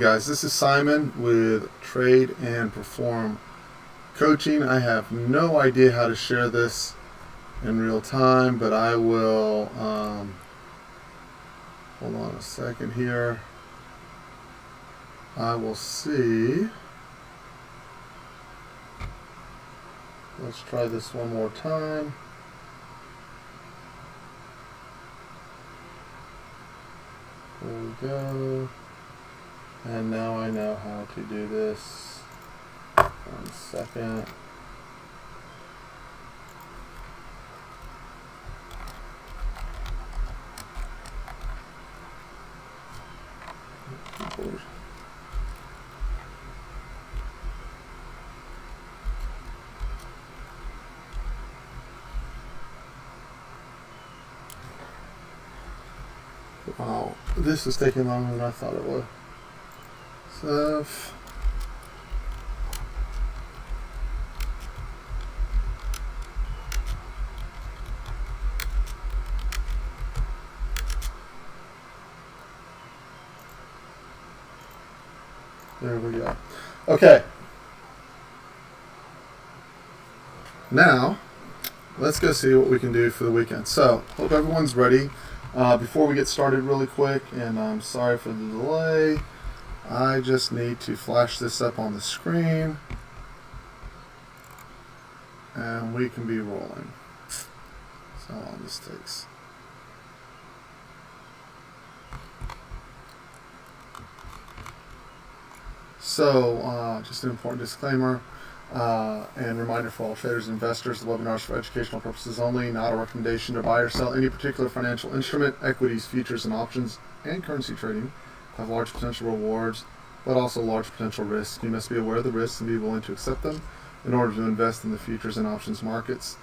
Guys, this is Simon with Trade and Perform Coaching. I have no idea how to share this in real time, but I will, hold on a second here. I will see. Let's try this one more time. There we go. And now I know how to do this. 1 second. Wow, this is taking longer than I thought it would. Stuff. There we go. Okay. Now, let's go see what we can do for the weekend. So, hope everyone's ready. Before we get started really quick, and I'm sorry for the delay, I just need to flash this up on the screen, and we can be rolling. So how long this takes. So, just an important disclaimer and reminder for all traders and investors, the webinar is for educational purposes only, not a recommendation to buy or sell any particular financial instrument. Equities, futures, and options, and currency trading have large potential rewards, but also large potential risks. You must be aware of the risks and be willing to accept them in order to invest in the futures and options markets.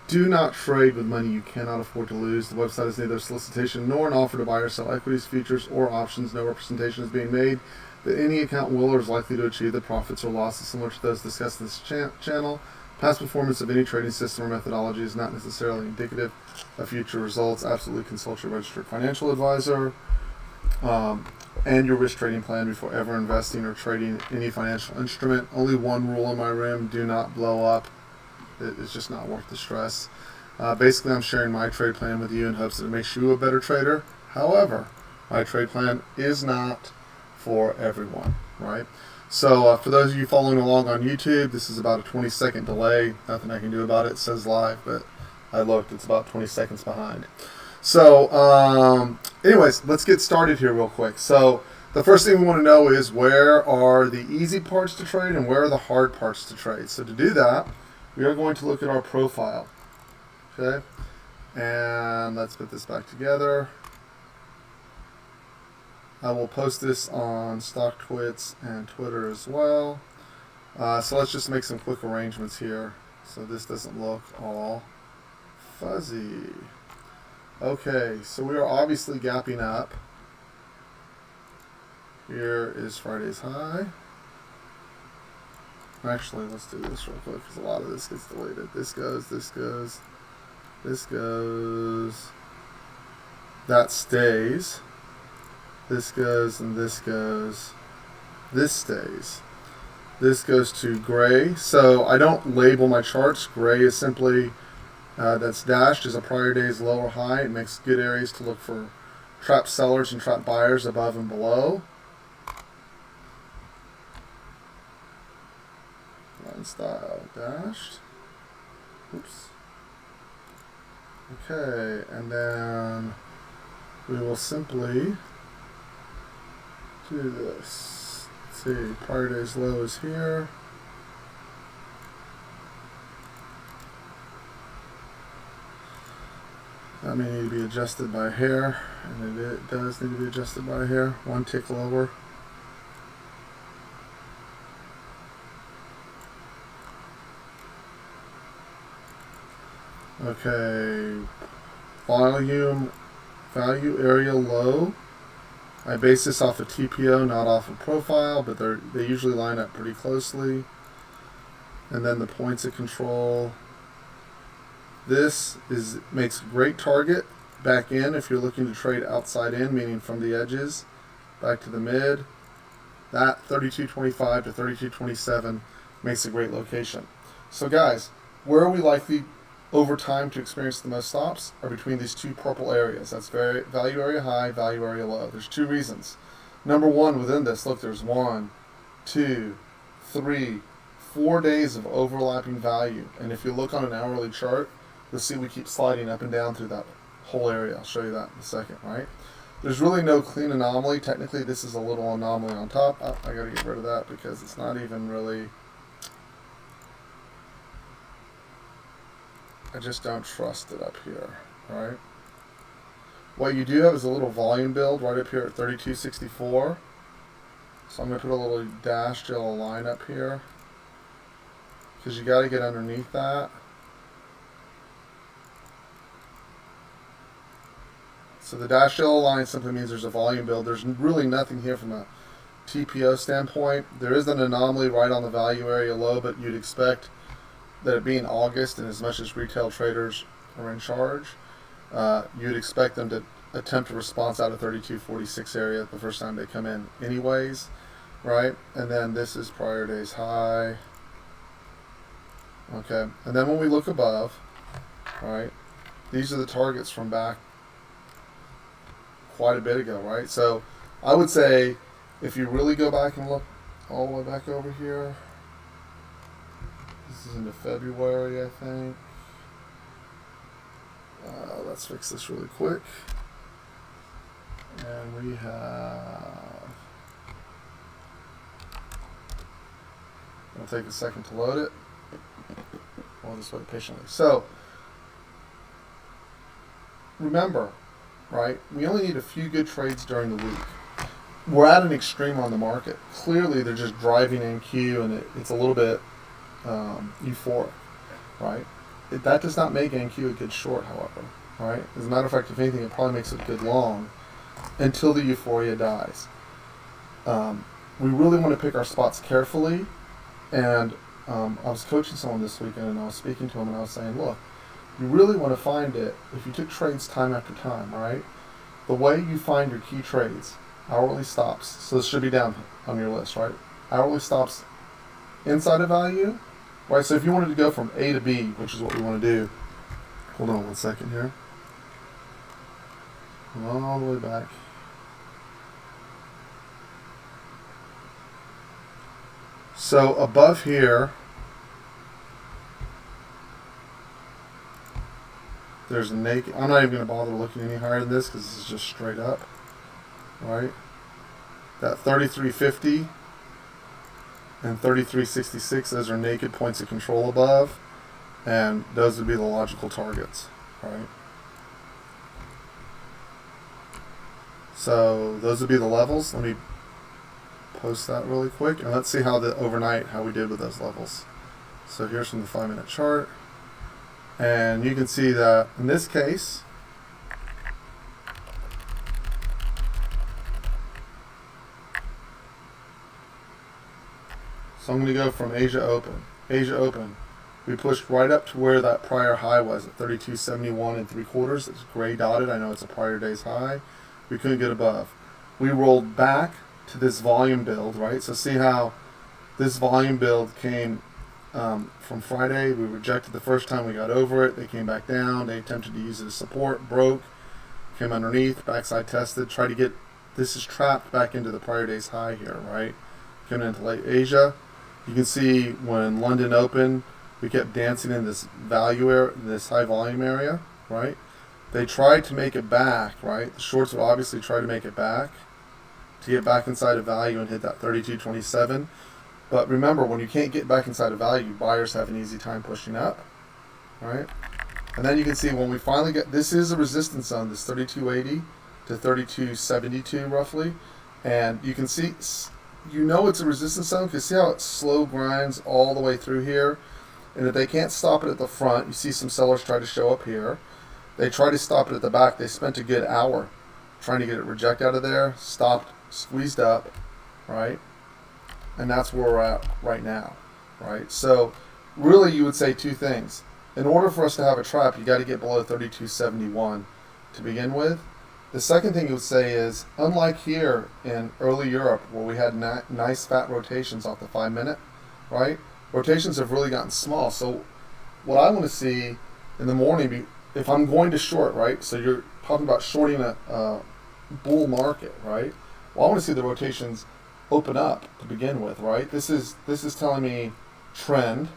Do not trade with money you cannot afford to lose. The website is neither a solicitation nor an offer to buy or sell equities, futures, or options. No representation is being made that any account will or is likely to achieve the profits or losses similar to those discussed in this channel. Past performance of any trading system or methodology is not necessarily indicative of future results. Absolutely consult your registered financial advisor and your risk trading plan before ever investing or trading any financial instrument. Only one rule in my room: do not blow up. It's just not worth the stress. Basically, I'm sharing my trade plan with you in hopes that it makes you a better trader. However, my trade plan is not for everyone, right? So for those of you following along on YouTube, this is about a 20-second delay. Nothing I can do about it. It says live, but I looked, it's about 20 seconds behind. So anyways, let's get started here real quick. So the first thing we want to know is, where are the easy parts to trade and where are the hard parts to trade? So to do that, we are going to look at our profile. Okay, and let's put this back together. I will post this on StockTwits and Twitter as well. So let's just make some quick arrangements here so this doesn't look all fuzzy. Okay, so we are obviously gapping up. Here is Friday's high. Actually, let's do this real quick because a lot of this gets deleted. This goes, this goes, this goes. That stays. This goes and this goes. This stays. This goes to gray. So I don't label my charts. Gray is simply that's dashed is a prior day's low or high. It makes good areas to look for trap sellers and trap buyers above and below. Line style dashed. Oops. Okay, and then we will simply do this. Let's see, prior day's low is here. That may need to be adjusted by a hair, and it does need to be adjusted by a hair. One tick lower. Okay, value area low. I base this off of TPO, not off of profile, but they usually line up pretty closely. And then the points of control. This makes a great target back in if you're looking to trade outside in, meaning from the edges back to the mid. that 32.25 to 32.27 makes a great location. So guys, where are we likely over time to experience the most stops are between these two purple areas. That's value area high, value area low. There's two reasons. Number one, within this, look, there's 1, 2, 3, 4 days of overlapping value. And if you look on an hourly chart, you'll see we keep sliding up and down through that whole area. I'll show you that in a second, right? There's really no clean anomaly. Technically, this is a little anomaly on top. I got to get rid of that because it's not even really... I just don't trust it up here, right? What you do have is a little volume build right up here at 32.64. So I'm going to put a little dashed yellow line up here because you got to get underneath that. So the dashed yellow line simply means there's a volume build. There's really nothing here from a TPO standpoint. There is an anomaly right on the value area low, but you'd expect that it being August and as much as retail traders are in charge, you'd expect them to attempt a response out of 32.46 area the first time they come in anyways, right? And then this is prior day's high. Okay, and then when we look above, all right, these are the targets from back quite a bit ago, right? So I would say if you really go back and look all the way back over here, this is into February, I think. Let's fix this really quick. And we have... It'll take a second to load it. We'll just wait patiently. So, remember, right, we only need a few good trades during the week. We're at an extreme on the market. Clearly, they're just driving NQ, and it's a little bit euphoric, right? That does not make NQ a good short, however, right? As a matter of fact, if anything, it probably makes it a good long until the euphoria dies. We really want to pick our spots carefully, and I was coaching someone this weekend, and I was speaking to him, and I was saying, look, you really want to find it if you took trades time after time, right? The way you find your key trades, hourly stops, so this should be down on your list, right? Hourly stops inside of value, right? So if you wanted to go from A to B, which is what we want to do, hold on one second here. All the way back. So above here, there's a naked. I'm not even going to bother looking any higher than this because this is just straight up, right? That 33.50 and 33.66, those are naked points of control above, and those would be the logical targets, right? So those would be the levels. Let me post that really quick, and let's see how how we did with those levels. So here's from the 5-minute chart, and you can see that in this case, so I'm going to go from Asia Open. Asia Open, we pushed right up to where that prior high was at 32.71 3/4. It's gray dotted. I know it's a prior day's high. We couldn't get above. We rolled back to this volume build, right? So see how this volume build came from Friday. We rejected the first time we got over it. They came back down. They attempted to use it as support, broke, came underneath, backside tested, tried to get, this is trapped back into the prior day's high here, right? Coming into late Asia. You can see when London opened, we kept dancing in this value area, this high volume area, right? They tried to make it back, right? The shorts would obviously try to make it back to get back inside of value and hit that 32.27. But remember, when you can't get back inside of value, buyers have an easy time pushing up, right? And then you can see when we finally get, this is a resistance zone, this 32.80 to 32.72 roughly. And you can see, you know it's a resistance zone because see how it slow grinds all the way through here? And if they can't stop it at the front, you see some sellers try to show up here. They try to stop it at the back. They spent a good hour trying to get it reject out of there, stopped, squeezed up, right? And that's where we're at right now, right? So really you would say two things. In order for us to have a trap, you got to get below 32.71 to begin with. The second thing you would say is, unlike here in early Europe where we had nice fat rotations off the 5 minute, right? Rotations have really gotten small. So what I want to see in the morning, if I'm going to short, right? So you're talking about shorting a bull market, right? Well, I want to see the rotations open up to begin with, right? This is telling me trend,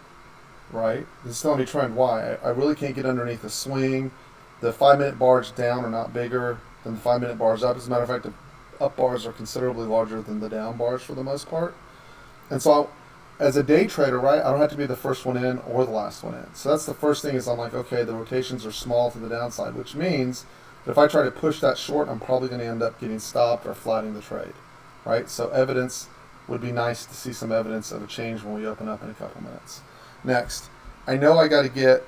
right? This is telling me trend. Why? I really can't get underneath the swing. The 5 minute bars down are not bigger than the 5 minute bars up. As a matter of fact, the up bars are considerably larger than the down bars for the most part. And so, as a day trader, right, I don't have to be the first one in or the last one in. So that's the first thing is I'm like, okay, the rotations are small to the downside, which means that if I try to push that short, I'm probably going to end up getting stopped or flattening the trade, right? So evidence would be nice to see some evidence of a change when we open up in a couple minutes. Next, I know I got to get,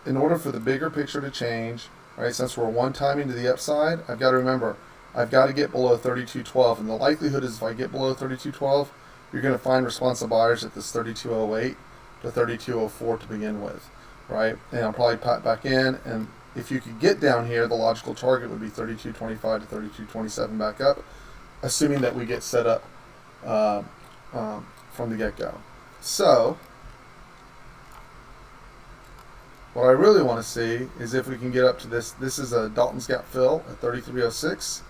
in order for the bigger picture to change, right, since we're one timing to the upside, I've got to remember, I've got to get below 32.12. And the likelihood is if I get below 32.12, you're going to find responsive buyers at this 32.08 to 32.04 to begin with, right? And I'll probably pat back in. And if you could get down here, the logical target would be 32.25 to 32.27 back up, assuming that we get set up from the get-go. So what I really want to see is if we can get up to this. This is a Dalton's Gap fill at 33.06.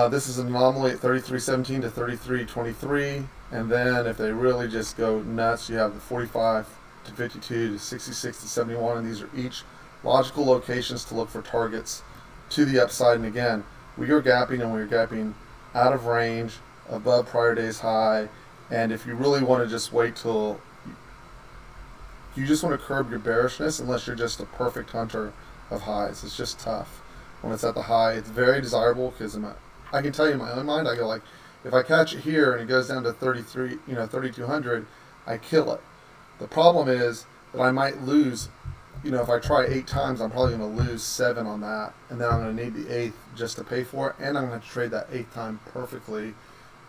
This is an anomaly at 33.17 to 33.23. And then if they really just go nuts, you have the 45 to 52 to 66 to 71. And these are each logical locations to look for targets to the upside. And again, we are gapping and we're gapping out of range, above prior day's high. And if you really want to just wait till you just want to curb your bearishness, unless you're just a perfect hunter of highs. It's just tough when it's at the high. It's very desirable because I can tell you in my own mind, I go like, if I catch it here and it goes down to 33, 3,200, I kill it. The problem is that I might lose, if I try 8 times, I'm probably going to lose 7 on that. And then I'm going to need the 8th just to pay for it. And I'm going to have to trade that 8th time perfectly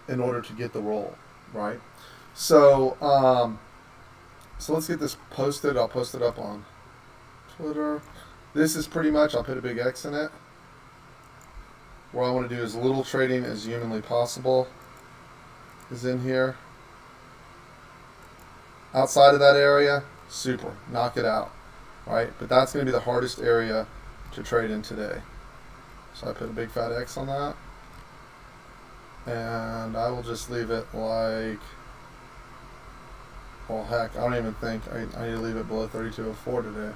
in order to get the roll, right? So let's get this posted. I'll post it up on Twitter. This is pretty much, I'll put a big X in it. What I want to do as little trading as humanly possible is in here. Outside of that area, super, knock it out, right? But that's going to be the hardest area to trade in today. So I put a big fat X on that. And I will just leave it like, well, heck, I don't even think I need to leave it below 32.04 today.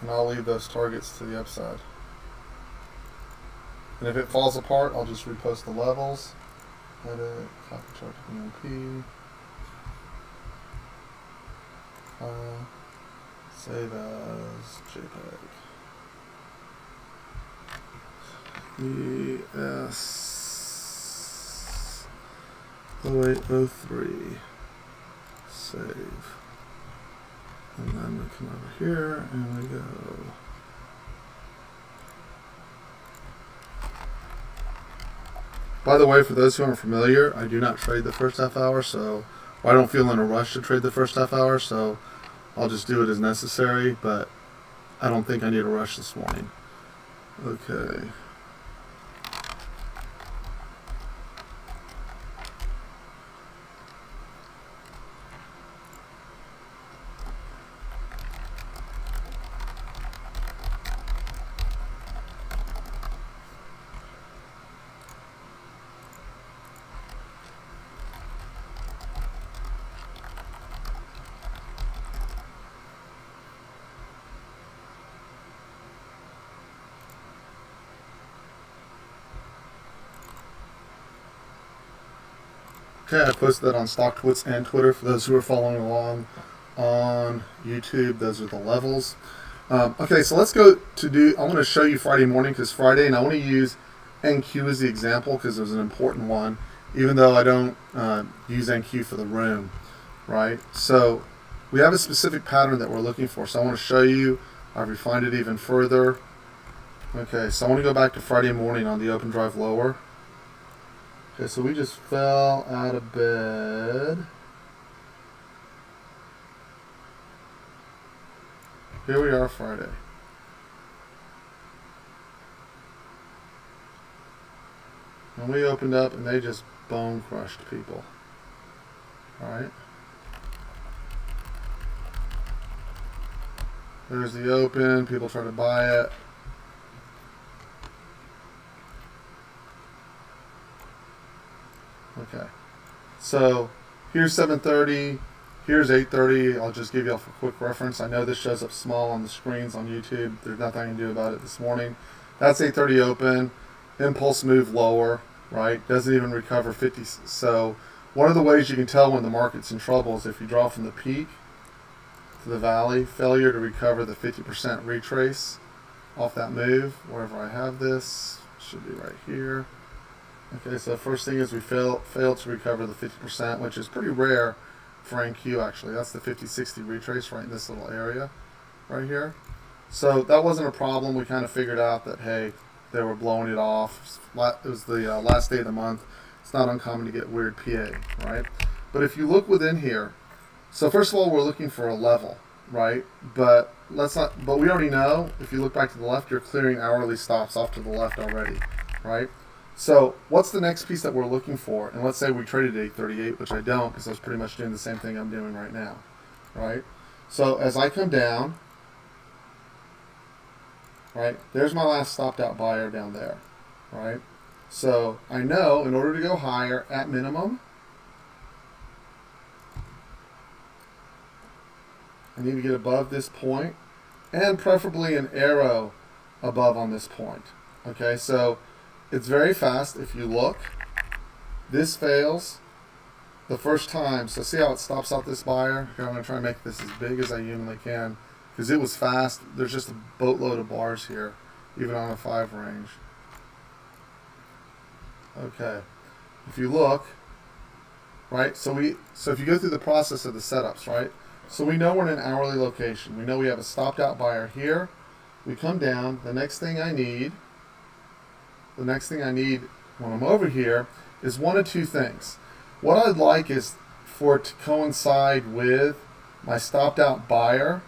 And I'll leave those targets to the upside. And if it falls apart, I'll just repost the levels. Edit, copy chart to BMP. Save as JPEG. ES 0803. Save. And then we come over here and we go. By the way, for those who aren't familiar, I do not trade the first half hour, so I don't feel in a rush to trade the first half hour, so I'll just do it as necessary, but I don't think I need a rush this morning. Okay. Okay, I posted that on StockTwits and Twitter for those who are following along on YouTube. Those are the levels. Okay, so let's go to I want to show you Friday morning because Friday, and I want to use NQ as the example because it was an important one, even though I don't use NQ for the room, right? So we have a specific pattern that we're looking for. So I want to show you. I've refined it even further. Okay, so I want to go back to Friday morning on the open drive lower. Okay, so we just fell out of bed. Here we are Friday. And we opened up and they just bone crushed people. All right. There's the open. People try to buy it. Okay. So here's 7:30. Here's 8:30. I'll just give you a quick reference. I know this shows up small on the screens on YouTube. There's nothing I can do about it this morning. That's 8:30 open. Impulse move lower, right? Doesn't even recover 50. So one of the ways you can tell when the market's in trouble is if you draw from the peak to the valley, failure to recover the 50% retrace off that move. Wherever I have this, should be right here. Okay, so first thing is we failed to recover the 50%, which is pretty rare for NQ actually. That's the 50-60 retrace right in this little area right here. So that wasn't a problem. We kind of figured out that, hey, they were blowing it off. It was the last day of the month. It's not uncommon to get weird PA, right? But if you look within here, so first of all, we're looking for a level, right? But we already know, if you look back to the left, you're clearing hourly stops off to the left already, right? So what's the next piece that we're looking for? And let's say we traded at 838, which I don't because I was pretty much doing the same thing I'm doing right now, right? So as I come down, right, there's my last stopped out buyer down there, right? So I know in order to go higher, at minimum, I need to get above this point and preferably an arrow above on this point. Okay, so it's very fast. If you look, this fails the first time. So see how it stops out this buyer? Here, I'm going to try and make this as big as I humanly can because it was fast. There's just a boatload of bars here, even on a 5 range. Okay, if you look, right, so if you go through the process of the setups, right, so we know we're in an hourly location. We know we have a stopped out buyer here. We come down. The next thing I need when I'm over here is one of two things. What I'd like is for it to coincide with my stopped out buyer,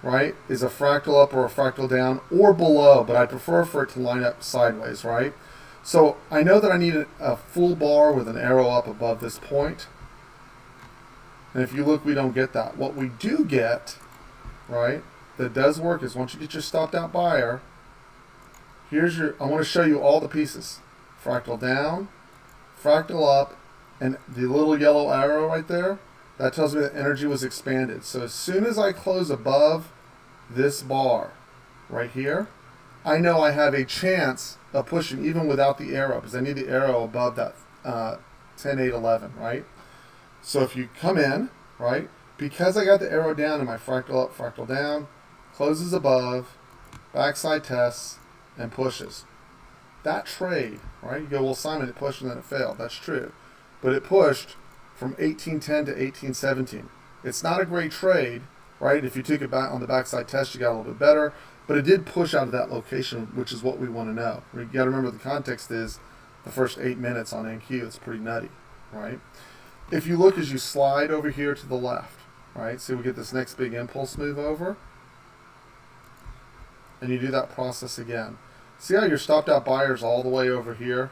right, is a fractal up or a fractal down or below, but I prefer for it to line up sideways, right? So I know that I need a full bar with an arrow up above this point. And if you look, we don't get that. What we do get, right, that does work is once you get your stopped out buyer, I want to show you all the pieces. Fractal down, fractal up, and the little yellow arrow right there, that tells me that energy was expanded. So as soon as I close above this bar right here, I know I have a chance of pushing even without the arrow because I need the arrow above that 10, 8, 11, right? So if you come in, right, because I got the arrow down and my fractal up, fractal down, closes above, backside tests, and pushes. That trade, right, you go, well, Simon, it pushed and then it failed. That's true. But it pushed from 1810 to 1817. It's not a great trade, right? If you took it back on the backside test, you got a little bit better. But it did push out of that location, which is what we want to know. You got to remember the context is the first 8 minutes on NQ. It's pretty nutty, right? If you look as you slide over here to the left, right? So we get this next big impulse move over. And you do that process again. See how your stopped out buyer's all the way over here?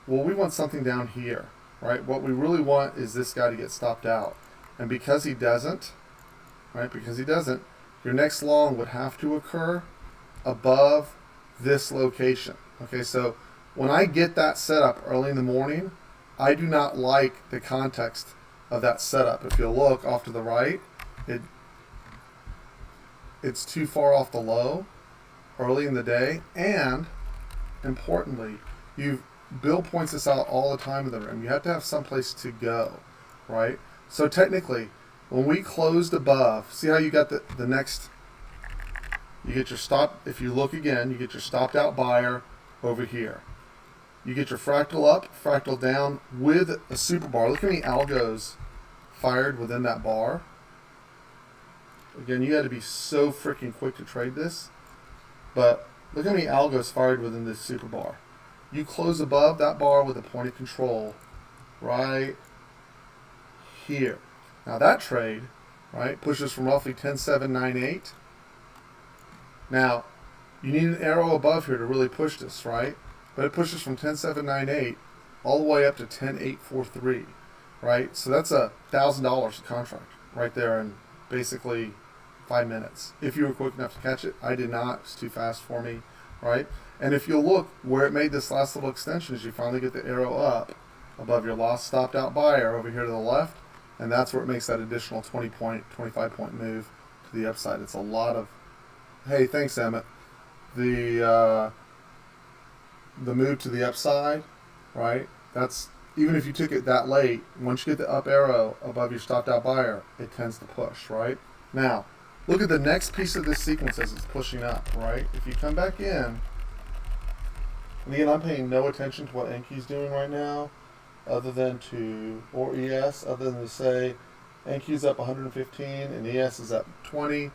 Well, we want something down here, right? What we really want is this guy to get stopped out. And because he doesn't, right? Because he doesn't, your next long would have to occur above this location. Okay, so when I get that set up early in the morning, I do not like the context of that setup. If you'll look off to the right, it's too far off the low early in the day, and importantly, Bill points this out all the time in the room. You have to have someplace to go, right? So technically, when we closed above, see how you got the next, you get your stop, if you look again, you get your stopped out buyer over here. You get your fractal up, fractal down with a super bar. Look how many algos fired within that bar. Again, you got to be so freaking quick to trade this. But look how many algos fired within this super bar. You close above that bar with a point of control right here. Now that trade, right, pushes from roughly 10.798. Now, you need an arrow above here to really push this, right? but it pushes from 10,798 all the way up to 10,843, right? So that's $1,000 a contract right there in basically 5 minutes. If you were quick enough to catch it, I did not. It's too fast for me, right? And if you'll look where it made this last little extension is you finally get the arrow up above your lost stopped out buyer over here to the left, and that's where it makes that additional 20 point, 25 point move to the upside. It's a lot of, hey, thanks, Emmett. The move to the upside, right? That's, even if you took it that late, once you get the up arrow above your stopped out buyer, it tends to push, right? Now, look at the next piece of this sequence as it's pushing up, right? If you come back in, and again, I'm paying no attention to what Enki's doing right now, other than to, or ES, other than to say, Enki's up 115 and ES is up 20.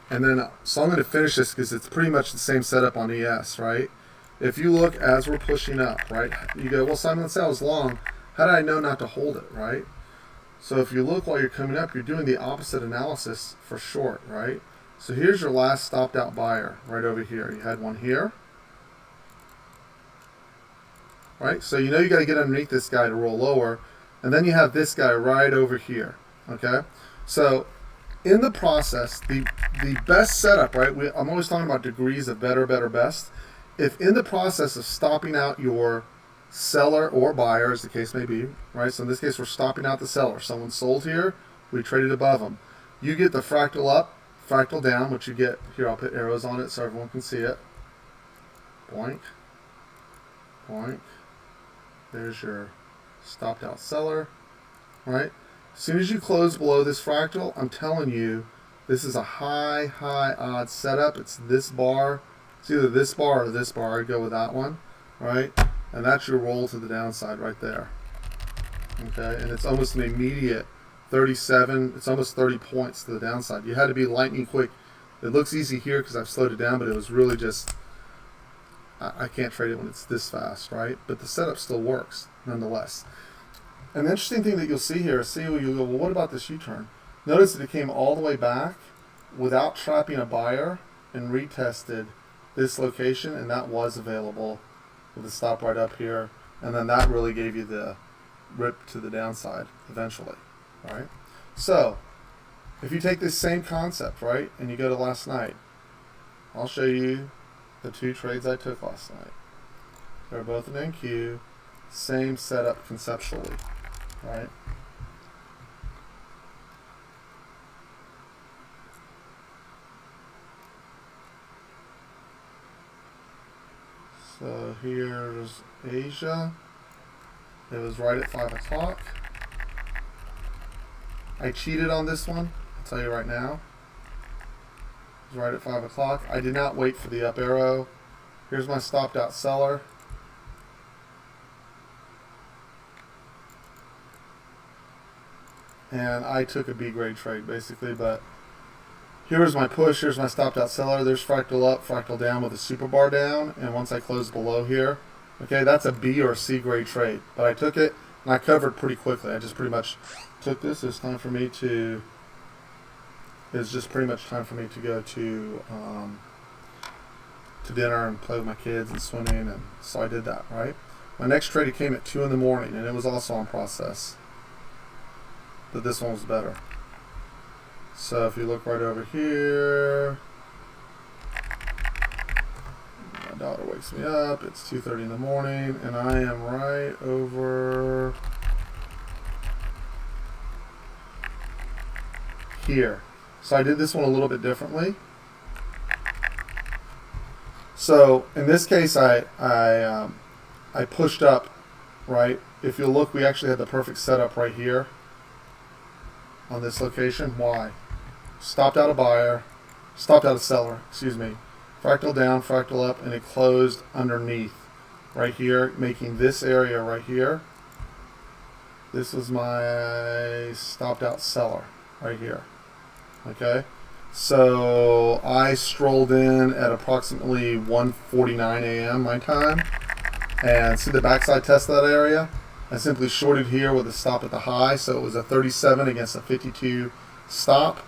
And then, so I'm going to finish this because it's pretty much the same setup on ES, right? If you look as we're pushing up, right, you go, well, Simon, let's say I was long. How did I know not to hold it, right? So if you look while you're coming up, you're doing the opposite analysis for short, right? So here's your last stopped out buyer right over here. You had one here, right? So you know you got to get underneath this guy to roll lower. And then you have this guy right over here, okay? So in the process, the best setup, right? I'm always talking about degrees of better, better, best. If in the process of stopping out your seller or buyer, as the case may be, right? So in this case, we're stopping out the seller. Someone sold here, we traded above them. You get the fractal up, fractal down, which you get here. I'll put arrows on it so everyone can see it. Boink, boink. There's your stopped out seller, right? As soon as you close below this fractal, I'm telling you, this is a high odds setup. It's this bar. It's either this bar or this bar. I'd go with that one, right? And that's your roll to the downside right there. Okay, and it's almost an immediate 37. It's almost 30 points to the downside. You had to be lightning quick. It looks easy here because I've slowed it down, but it was really just, I can't trade it when it's this fast, right? But the setup still works nonetheless. An interesting thing that you'll see here, you'll go, well, what about this U-turn? Notice that it came all the way back without trapping a buyer and retested this location, and that was available with a stop right up here, and then that really gave you the rip to the downside eventually, right? So if you take this same concept, right, and you go to last night, I'll show you the two trades I took last night. They're both an NQ, same setup conceptually, right? So here's Asia. It was right at 5 o'clock. I cheated on this one, I'll tell you right now. It was right at 5 o'clock. I did not wait for the up arrow. Here's my stopped out seller. And I took a B grade trade basically, but here's my push, here's my stopped out seller, there's fractal up, fractal down with a super bar down, and once I close below here, okay, that's a B or C grade trade. But I took it, and I covered pretty quickly. I just pretty much took this. It's time for me to, it's just pretty much time for me to go to dinner and play with my kids and swimming, and so I did that, right? My next trade came at 2 in the morning, and it was also on process. But this one was better. So if you look right over here, my daughter wakes me up, it's 2:30 in the morning, and I am right over here. So I did this one a little bit differently. So in this case, I pushed up, right? If you look, we actually had the perfect setup right here on this location. Why? Stopped out a buyer, stopped out a seller, excuse me. Fractal down, fractal up, and it closed underneath right here, making this area right here. This was my stopped out seller right here. Okay, so I strolled in at approximately 1:49 a.m. my time, and see the backside test of that area. I simply shorted here with a stop at the high, so it was a 37 against a 52 stop.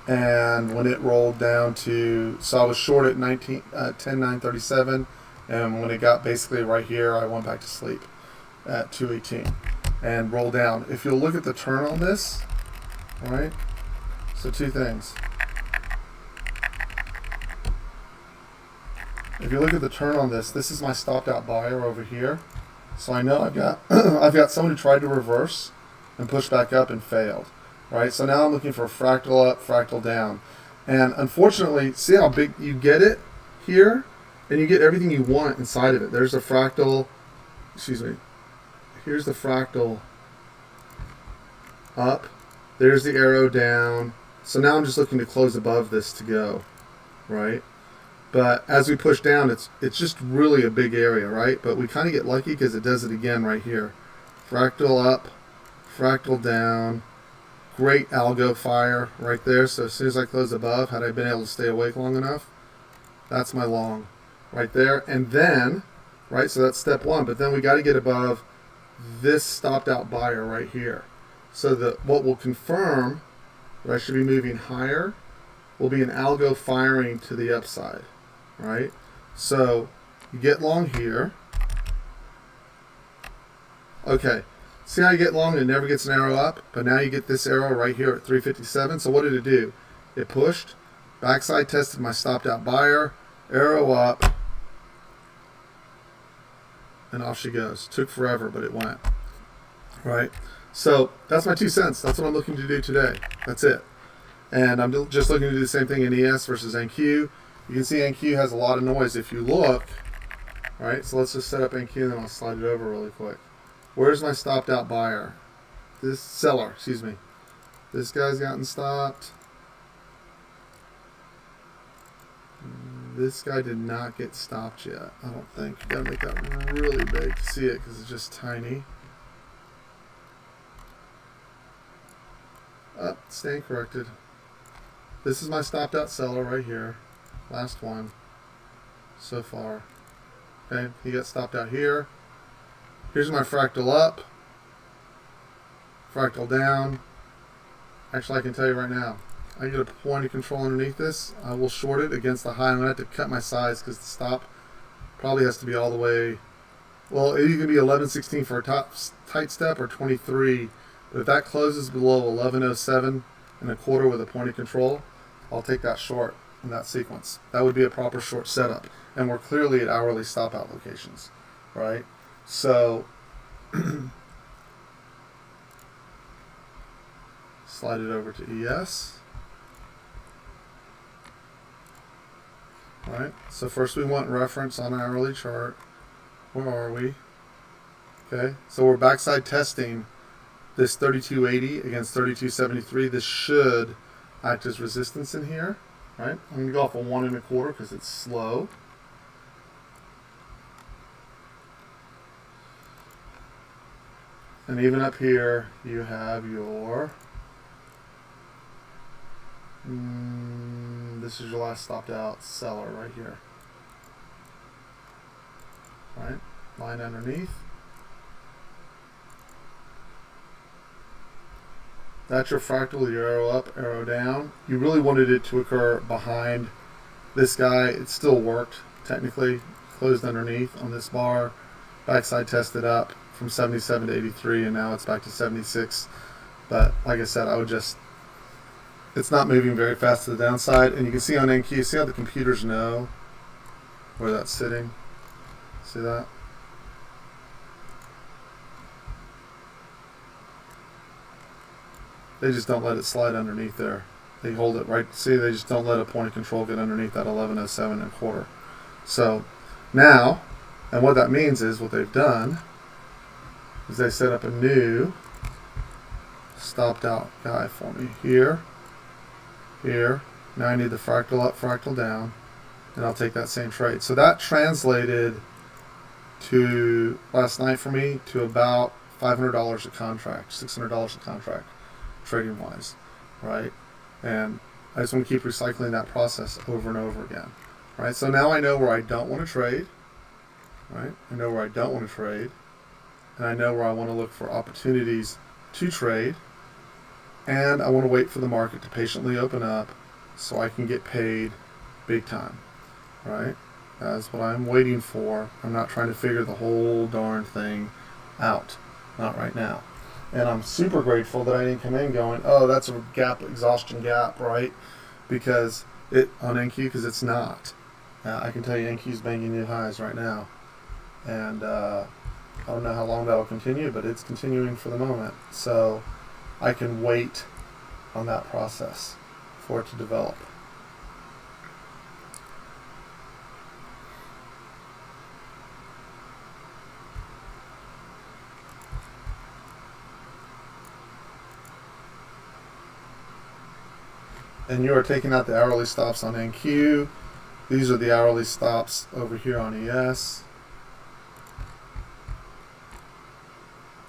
And when it rolled down to, so I was short at 10,937, And when it got basically right here, I went back to sleep at 218 and roll down. If you'll look at the turn on this, right? So two things. If you look at the turn on this, this is my stopped out buyer over here. So I know I've got I've got someone who tried to reverse and push back up and failed, right? So now I'm looking for a fractal up, fractal down. And unfortunately, see how big you get it here? And you get everything you want inside of it. There's a fractal, excuse me, here's the fractal up, there's the arrow down. So now I'm just looking to close above this to go, right? But as we push down, it's just really a big area, right? But we kind of get lucky because it does it again right here. Fractal up, fractal down. Great algo fire right there. So as soon as I close above, had I been able to stay awake long enough, that's my long right there. And then, right, so that's step one. But then we got to get above this stopped out buyer right here. So that what will confirm that I should be moving higher will be an algo firing to the upside, right? So you get long here. Okay. See how you get long and it never gets an arrow up? But now you get this arrow right here at 357. So what did it do? It pushed, backside tested my stopped out buyer, arrow up, and off she goes. Took forever, but it went. Right? So that's my 2 cents. That's what I'm looking to do today. That's it. And I'm just looking to do the same thing in ES versus NQ. You can see NQ has a lot of noise if you look. Right? So let's just set up NQ and then I'll slide it over really quick. Where's my stopped out buyer? This seller, excuse me. This guy's gotten stopped. This guy did not get stopped yet, I don't think. You gotta make that really big to see it because it's just tiny. Staying corrected. This is my stopped out seller right here. Last one so far. Okay, he got stopped out here. Here's my fractal up, fractal down. Actually, I can tell you right now, I get a point of control underneath this. I will short it against the high. I'm going to have to cut my size because the stop probably has to be all the way. Well, it can be 11.16 for a tight step or 23. But if that closes below 11.07 and a quarter with a point of control, I'll take that short in that sequence. That would be a proper short setup. And we're clearly at hourly stop out locations, right? So slide it over to ES. All right, so first we want reference on our hourly chart. Where are we? Okay, so we're backside testing this 3280 against 3273. This should act as resistance in here, right? I'm going to go off a 1 1/4 because it's slow. And even up here, you have your, this is your last stopped out seller right here. Right? Line underneath. That's your fractal, your arrow up, arrow down. You really wanted it to occur behind this guy. It still worked, technically. Closed underneath on this bar. Backside tested up from 77 to 83, and now it's back to 76. But like I said, I would just, it's not moving very fast to the downside. And you can see on NQ, see how the computers know where that's sitting? See that? They just don't let it slide underneath there. They hold it right. See, they just don't let a point of control get underneath that 11.07 1/4. So now, and what that means is what they've done is they set up a new stopped out guy for me here, here. Now I need the fractal up, fractal down, and I'll take that same trade. So that translated to last night for me to about $500 a contract, $600 a contract, trading wise, right? And I just want to keep recycling that process over and over again, right? So now I know where I don't want to trade, right? I know where I don't want to trade, and I know where I want to look for opportunities to trade, and I want to wait for the market to patiently open up so I can get paid big time, right? That's what I'm waiting for. I'm not trying to figure the whole darn thing out. Not right now. And I'm super grateful that I didn't come in going, oh, that's a gap, exhaustion gap, right? Because it on NQ, because it's not. I can tell you NQ's banging new highs right now. And I don't know how long that'll continue, but it's continuing for the moment. So I can wait on that process for it to develop. And you are taking out the hourly stops on NQ. These are the hourly stops over here on ES.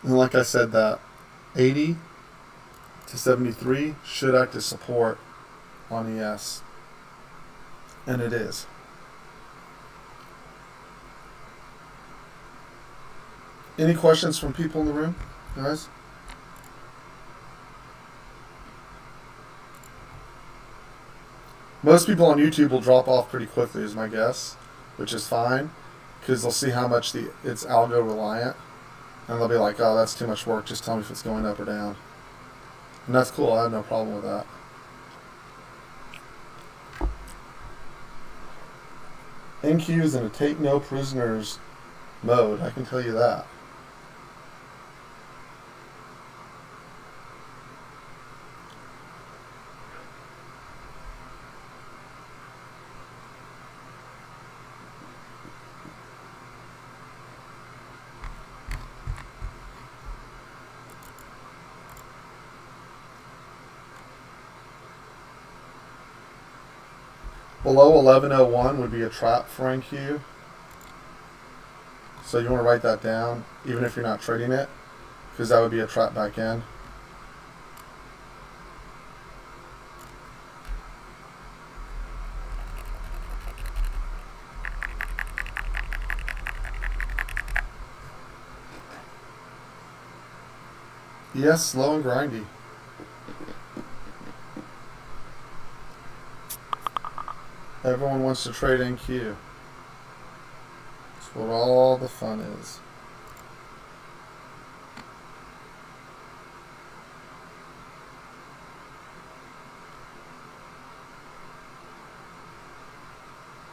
And like I said, that 80 to 73 should act as support on ES. And it is. Any questions from people in the room, guys? Most people on YouTube will drop off pretty quickly, is my guess, which is fine, because they'll see how much it's algo reliant, and they'll be like, oh, that's too much work, just tell me if it's going up or down. And that's cool, I have no problem with that. NQ is in a take no prisoners mode, I can tell you that. Below 1101 would be a trap for NQ. So you want to write that down, even if you're not trading it, because that would be a trap back in. Yes, slow and grindy. Everyone wants to trade NQ. That's what all the fun is.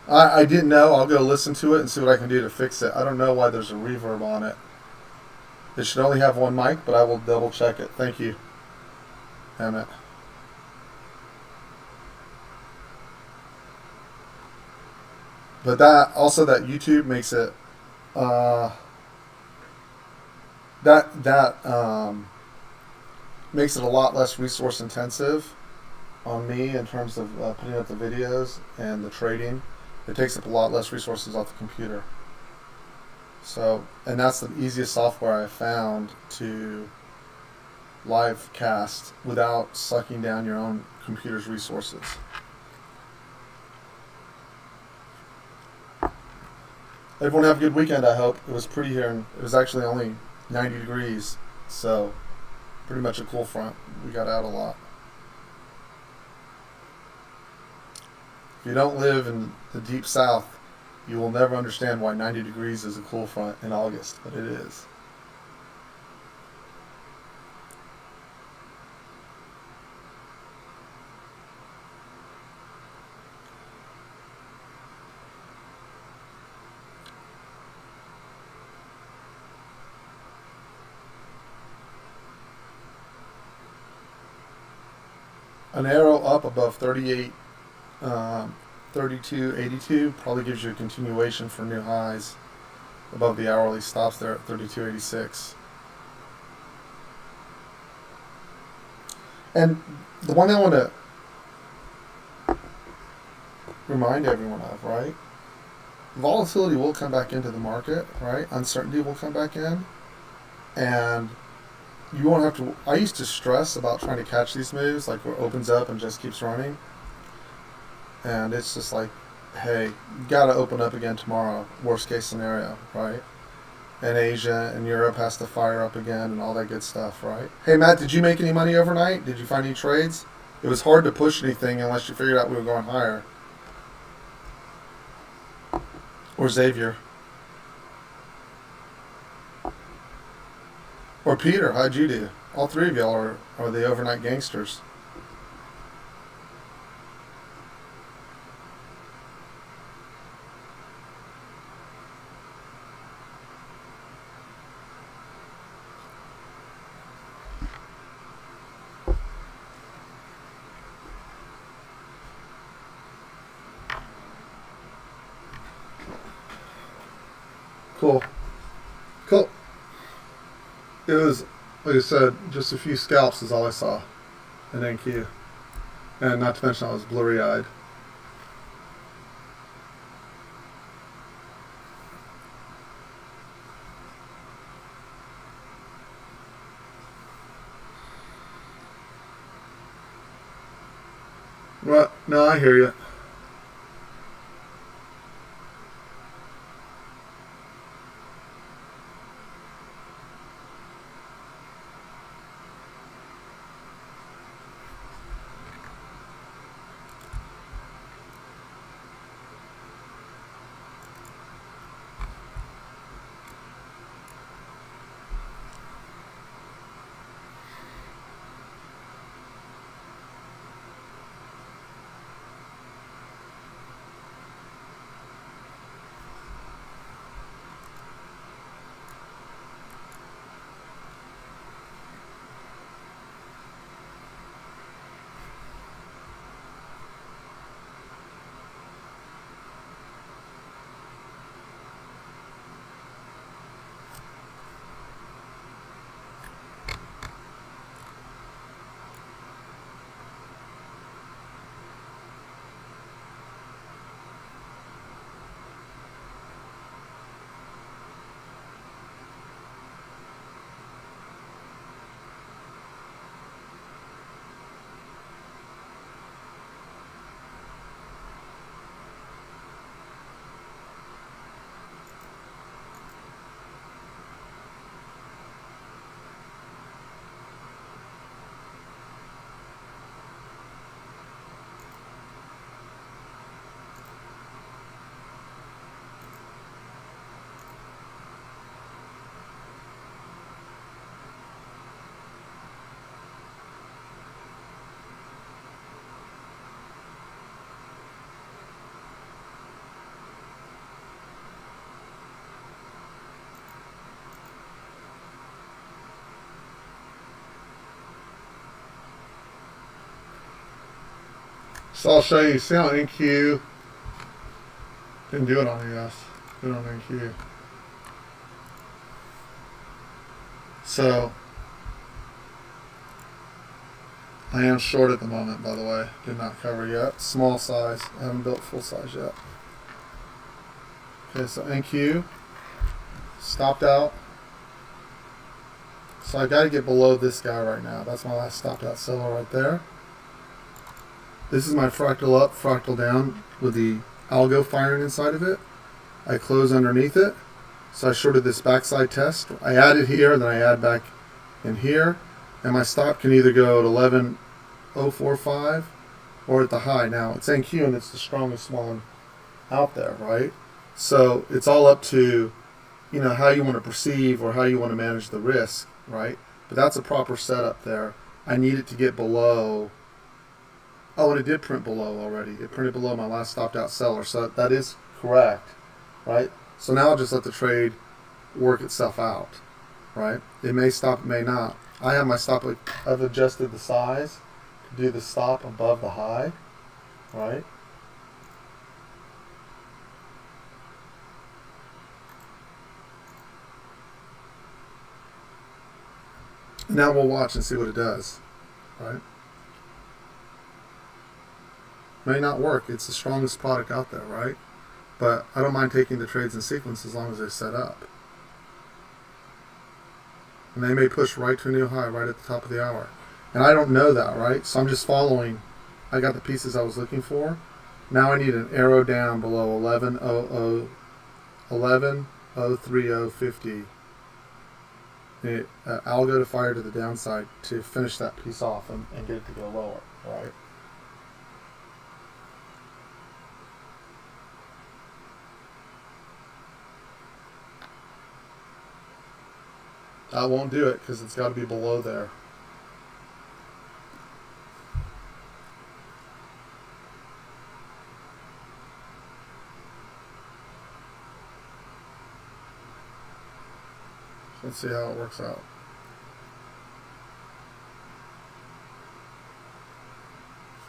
I didn't know. I'll go listen to it and see what I can do to fix it. I don't know why there's a reverb on it. It should only have one mic, but I will double check it. Thank you, Emmett. But that also, that YouTube makes it makes it a lot less resource intensive on me in terms of putting up the videos and the trading. It takes up a lot less resources off the computer. So, and that's the easiest software I've found to live cast without sucking down your own computer's resources. Everyone have a good weekend, I hope. It was pretty here, and it was actually only 90 degrees, so pretty much a cool front. We got out a lot. If you don't live in the deep south, you will never understand why 90 degrees is a cool front in August, but it is. An arrow up above 38, 32.82 probably gives you a continuation for new highs above the hourly stops there at 32.86. And the one I want to remind everyone of, right? Volatility will come back into the market, right? Uncertainty will come back in, and you won't have to. I used to stress about trying to catch these moves, like where it opens up and just keeps running. And it's just like, hey, you gotta open up again tomorrow, worst case scenario, right? And Asia and Europe has to fire up again and all that good stuff, right? Hey Matt, did you make any money overnight? Did you find any trades? It was hard to push anything unless you figured out we were going higher. Or Xavier. Or Peter. How'd you do? All three of y'all are the overnight gangsters. Cool. Cool. It was, like I said, just a few scalps is all I saw in NQ. And not to mention I was blurry-eyed. What? No, I hear you. So I'll show you. See on NQ. Didn't do it on ES. Do it on NQ. So I am short at the moment, by the way. Did not cover yet. Small size. I haven't built full size yet. Okay, so NQ. Stopped out. So I got to get below this guy right now. That's my last stopped out seller right there. This is my fractal up, fractal down with the algo firing inside of it. I close underneath it. So I shorted this backside test. I add it here, then I add back in here. And my stop can either go at 11.045 or at the high. Now it's NQ and it's the strongest one out there, right? So it's all up to, you know, how you want to perceive or how you want to manage the risk, right? But that's a proper setup there. I need it to get below. Oh, and it did print below already. It printed below my last stopped out seller. So that is correct, right? So now I'll just let the trade work itself out, right? It may stop, it may not. I have my stop, I've adjusted the size to do the stop above the high, right? Now we'll watch and see what it does, right? May not work. It's the strongest product out there, right? But I don't mind taking the trades in sequence as long as they're set up. And they may push right to a new high right at the top of the hour. And I don't know that, right? So I'm just following. I got the pieces I was looking for. Now I need an arrow down below 11.03050. Algo to fire to the downside to finish that piece off and get it to go lower, right? I won't do it because it's got to be below there. Let's see how it works out.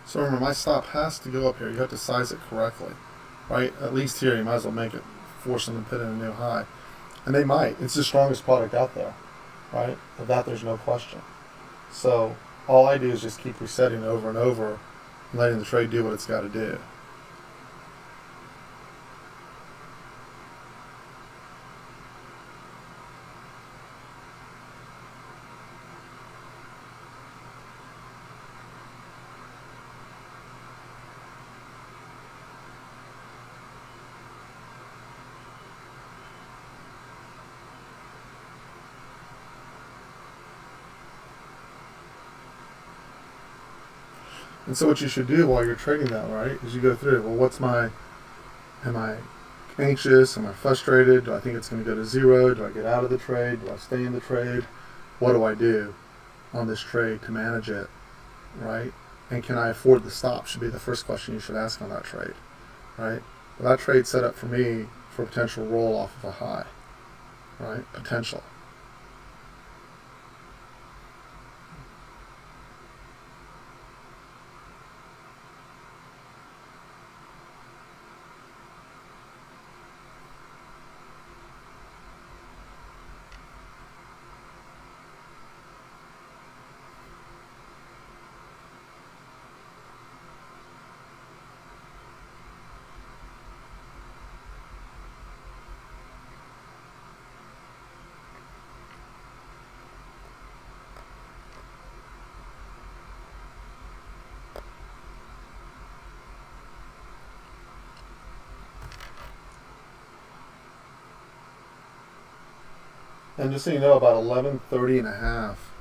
So remember, my stop has to go up here. You have to size it correctly, right? At least here, you might as well make it, force them to put in a new high. And they might. It's the strongest product out there, right? Of that, there's no question. So all I do is just keep resetting over and over and letting the trade do what it's got to do. And so what you should do while you're trading that, right, is you go through, well, am I anxious? Am I frustrated? Do I think it's going to go to zero? Do I get out of the trade? Do I stay in the trade? What do I do on this trade to manage it, right? And can I afford the stop should be the first question you should ask on that trade, right? Well, that trade set up for me for a potential roll off of a high, right? Potential. And just so you know, about 11:30 and a half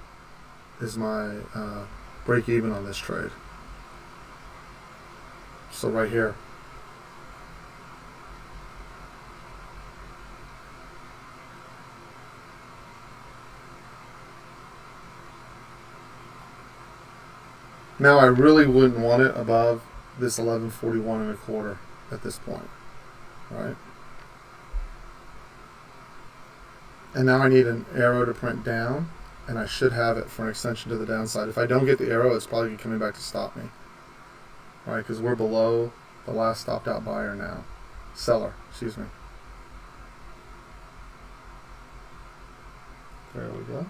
is my break even on this trade. So right here. Now I really wouldn't want it above this 11:41 and a quarter at this point, right? And now I need an arrow to print down, and I should have it for an extension to the downside. If I don't get the arrow, it's probably coming back to stop me, right? Because we're below the last stopped out buyer now. Seller, excuse me. There we go.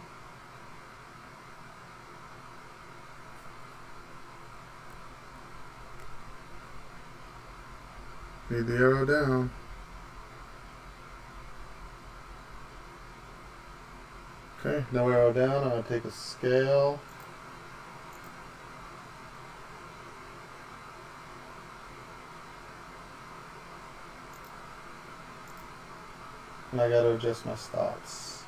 Need the arrow down. Okay, no arrow down. I'm going to take a scale. And I got to adjust my stops.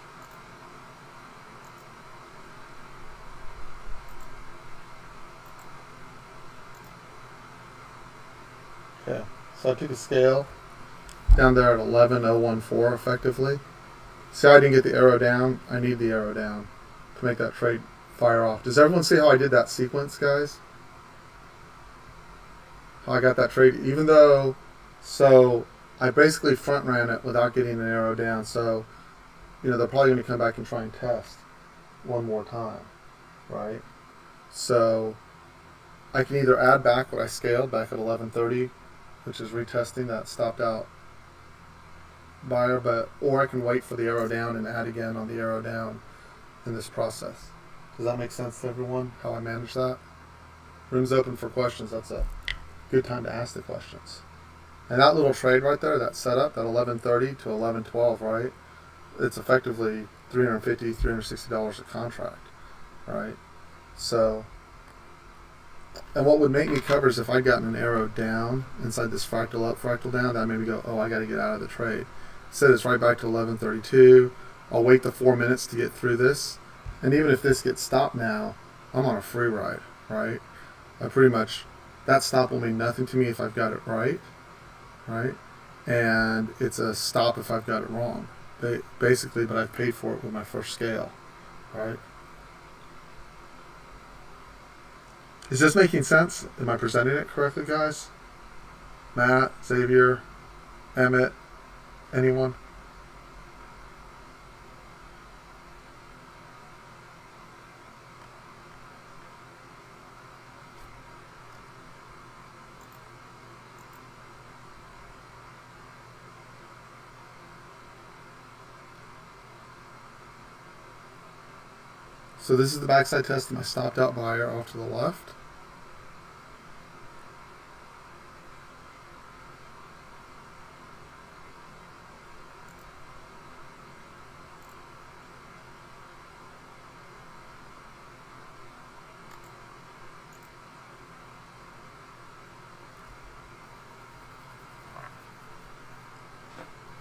Okay, so I took a scale down there at 11.014 effectively. See how I didn't get the arrow down? I need the arrow down to make that trade fire off. Does everyone see how I did that sequence, guys? How I got that trade, even though, so I basically front ran it without getting an arrow down. So, you know, they're probably going to come back and try and test one more time, right? So I can either add back what I scaled back at 11:30, which is retesting that stopped out buyer, or I can wait for the arrow down and add again on the arrow down in this process. Does that make sense to everyone, how I manage that? Room's open for questions. That's a good time to ask the questions. And that little trade right there, that setup, that 11:30 to 11:12, right? It's effectively $350, $360 a contract, right? So, and what would make me cover is if I'd gotten an arrow down inside this fractal up, fractal down, that made me go, oh, I got to get out of the trade. Instead, it's right back to 11:32. I'll wait the 4 minutes to get through this. And even if this gets stopped now, I'm on a free ride, right? I pretty much, that stop will mean nothing to me if I've got it right? And it's a stop if I've got it wrong, basically, but I've paid for it with my first scale, right? Is this making sense? Am I presenting it correctly, guys? Matt, Xavier, Emmett, anyone? So this is the backside test of my stopped out buyer off to the left.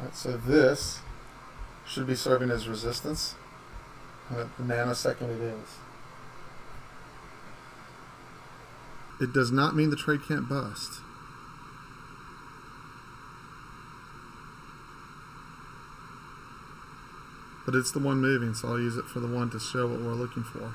Right, so this should be serving as resistance. And at the nanosecond it is. It does not mean the trade can't bust. But it's the one moving, so I'll use it for the one to show what we're looking for.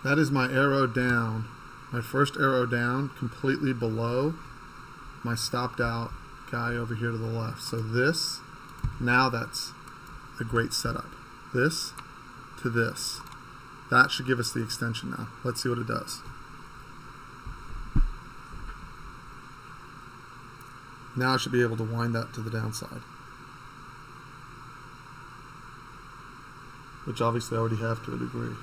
That is my arrow down, my first arrow down, completely below my stopped out guy over here to the left. So this, now that's a great setup. This to this. That should give us the extension now. Let's see what it does. Now I should be able to wind that to the downside, which obviously I already have to a degree.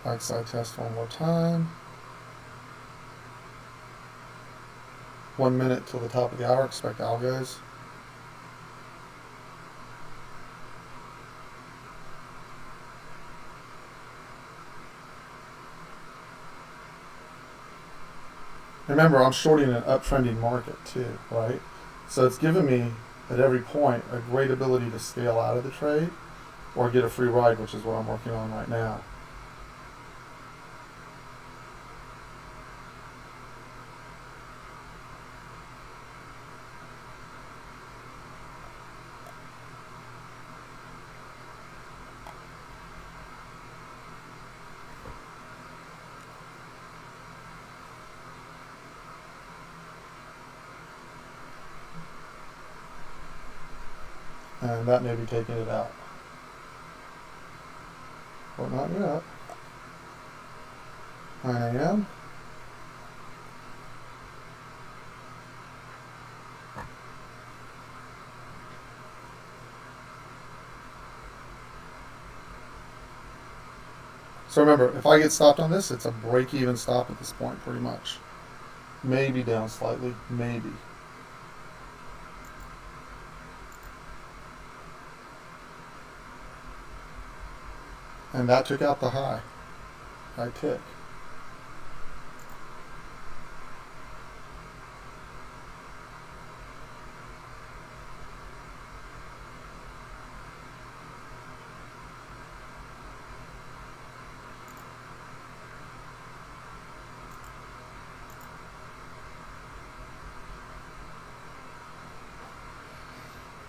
Backside test one more time. 1 minute till the top of the hour. Expect algos. Remember, I'm shorting an uptrending market too, right? So it's given me at every point a great ability to scale out of the trade or get a free ride, which is what I'm working on right now. And that may be taking it out. But not yet. 9 a.m. So remember, if I get stopped on this, it's a break-even stop at this point, pretty much. Maybe down slightly, maybe. And that took out the high tick.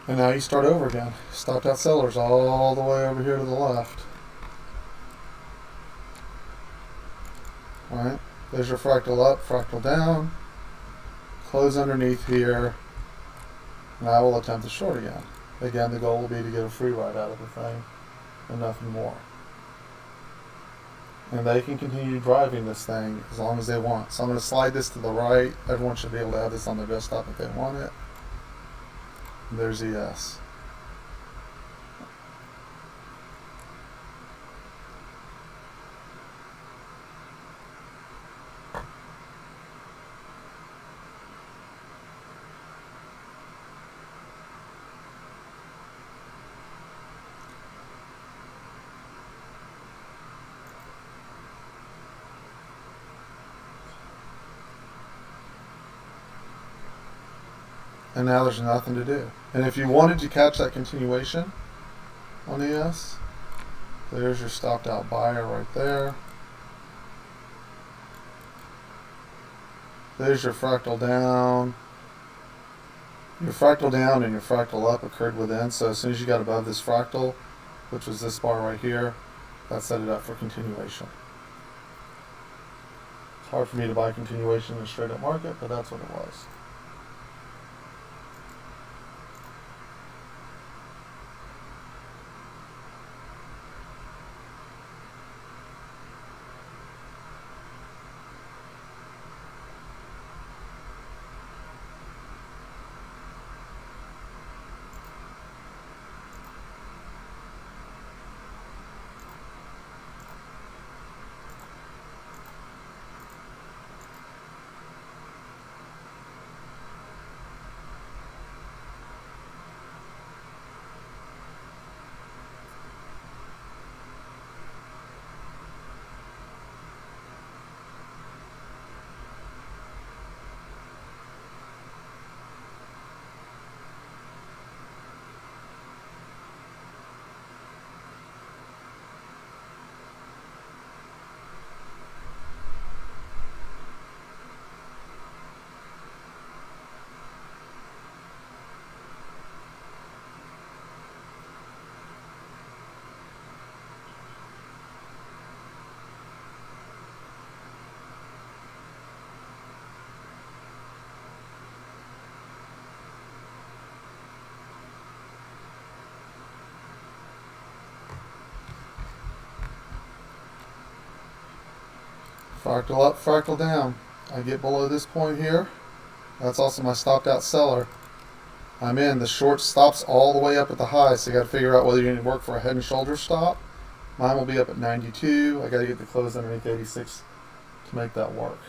And now you start over again. Stopped out sellers all the way over here to the left. Alright, there's your fractal up, fractal down, close underneath here, and I will attempt to short again. Again, the goal will be to get a free ride out of the thing, and nothing more. And they can continue driving this thing as long as they want. So I'm going to slide this to the right. Everyone should be able to have this on their desktop if they want it. And there's ES. And now there's nothing to do. And if you wanted to catch that continuation on ES, there's your stopped out buyer right there. There's your fractal down. Your fractal down and your fractal up occurred within. So as soon as you got above this fractal, which was this bar right here, that set it up for continuation. It's hard for me to buy continuation in a straight up market, but that's what it was. Fractal up, fractal down. I get below this point here. That's also my stopped out seller. I'm in. The short stops all the way up at the high, so you got to figure out whether you're going to work for a head and shoulder stop. Mine will be up at 92. I got to get the close underneath 86 to make that work.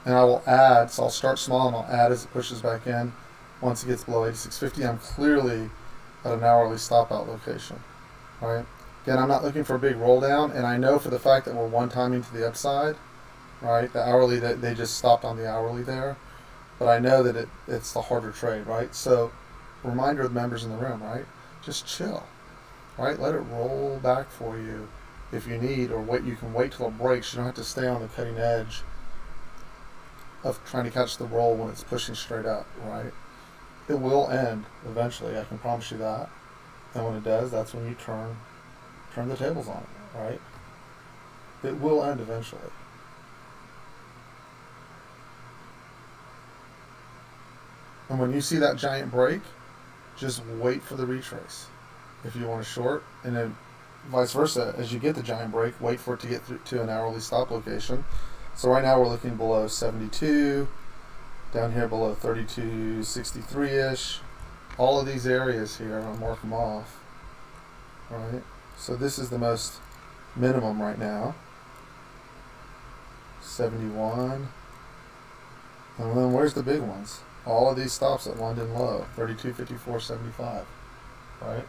And I will add, so I'll start small and I'll add as it pushes back in. Once it gets below 86.50, I'm clearly at an hourly stop out location, right? Again, I'm not looking for a big roll down, and I know for the fact that we're one timing to the upside, right? The hourly, that they just stopped on the hourly there, but I know that it's the harder trade, right? So, reminder of the members in the room, right? Just chill, right? Let it roll back for you if you need, or wait. You can wait till it breaks. You don't have to stay on the cutting edge of trying to catch the roll when it's pushing straight up, right? It will end eventually, I can promise you that. And when it does, that's when you turn the tables on it, right? It will end eventually. And when you see that giant break, just wait for the retrace if you want to short, and then vice versa. As you get the giant break, wait for it to get through to an hourly stop location. So right now we're looking below 72, down here below 32.63-ish. All of these areas here, I'll mark them off. Right? So this is the most minimum right now. 71. And then where's the big ones? All of these stops at London low, 32.54.75. Right?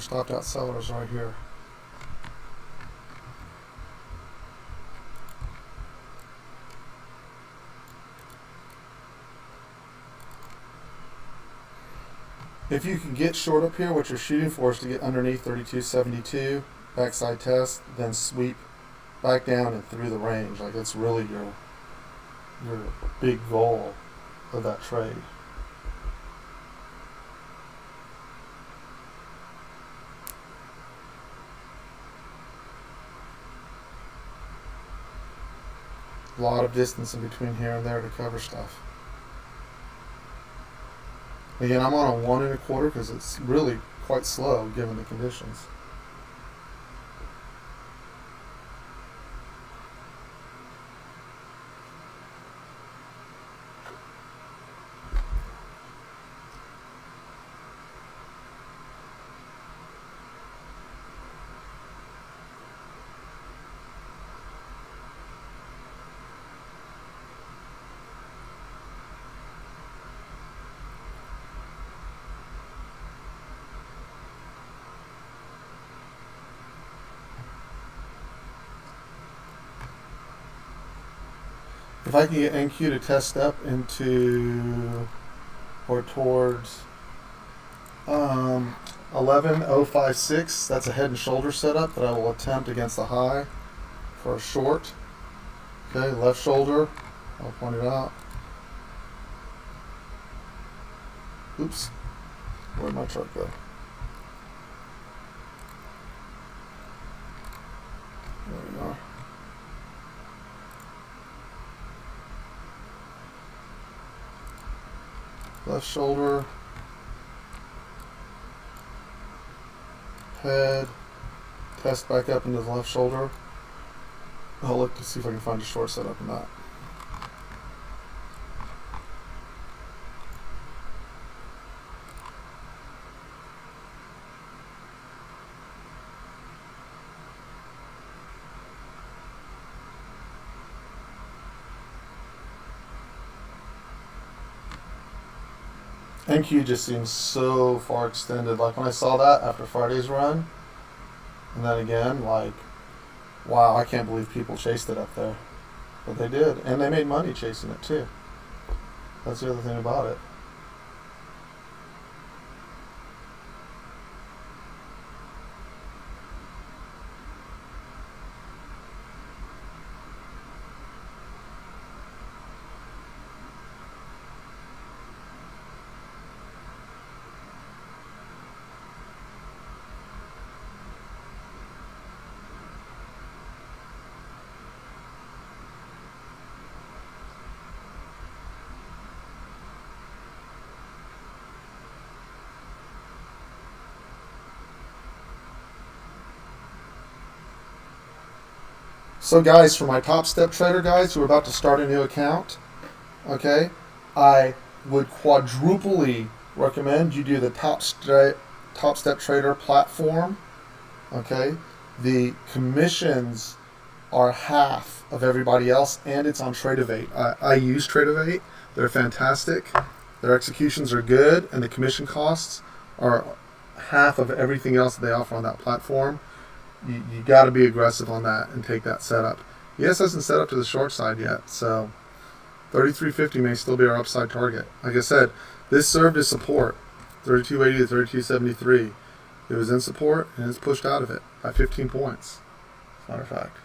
your stopped out sellers right here. If you can get short up here, what you're shooting for is to get underneath 32.72, backside test, then sweep back down and through the range. Like that's really your big goal of that trade. A lot of distance in between here and there to cover stuff. Again, I'm on a 1 1/4 because it's really quite slow given the conditions. If I can get NQ to test up into or towards 11.056, that's a head and shoulder setup that I will attempt against the high for a short. Okay, left shoulder, I'll point it out. Oops, where'd my chart go? There we are. Left shoulder, head, test back up into the left shoulder. I'll look to see if I can find a short setup in that. NQ just seems so far extended. Like when I saw that after Friday's run, and then again, like, wow, I can't believe people chased it up there. But they did, and they made money chasing it too. That's the other thing about it. So guys, for my top step trader guys who are about to start a new account, okay, I would quadruply recommend you do the top step trader platform. Okay, the commissions are half of everybody else, and it's on Tradeovate. I use Tradeovate. They're fantastic. Their executions are good, and the commission costs are half of everything else that they offer on that platform. You got to be aggressive on that and take that setup. ES hasn't set up to the short side yet, so 33.50 may still be our upside target. Like I said, this served as support, 32.80 to 32.73. It was in support, and it's pushed out of it by 15 points, as a matter of fact.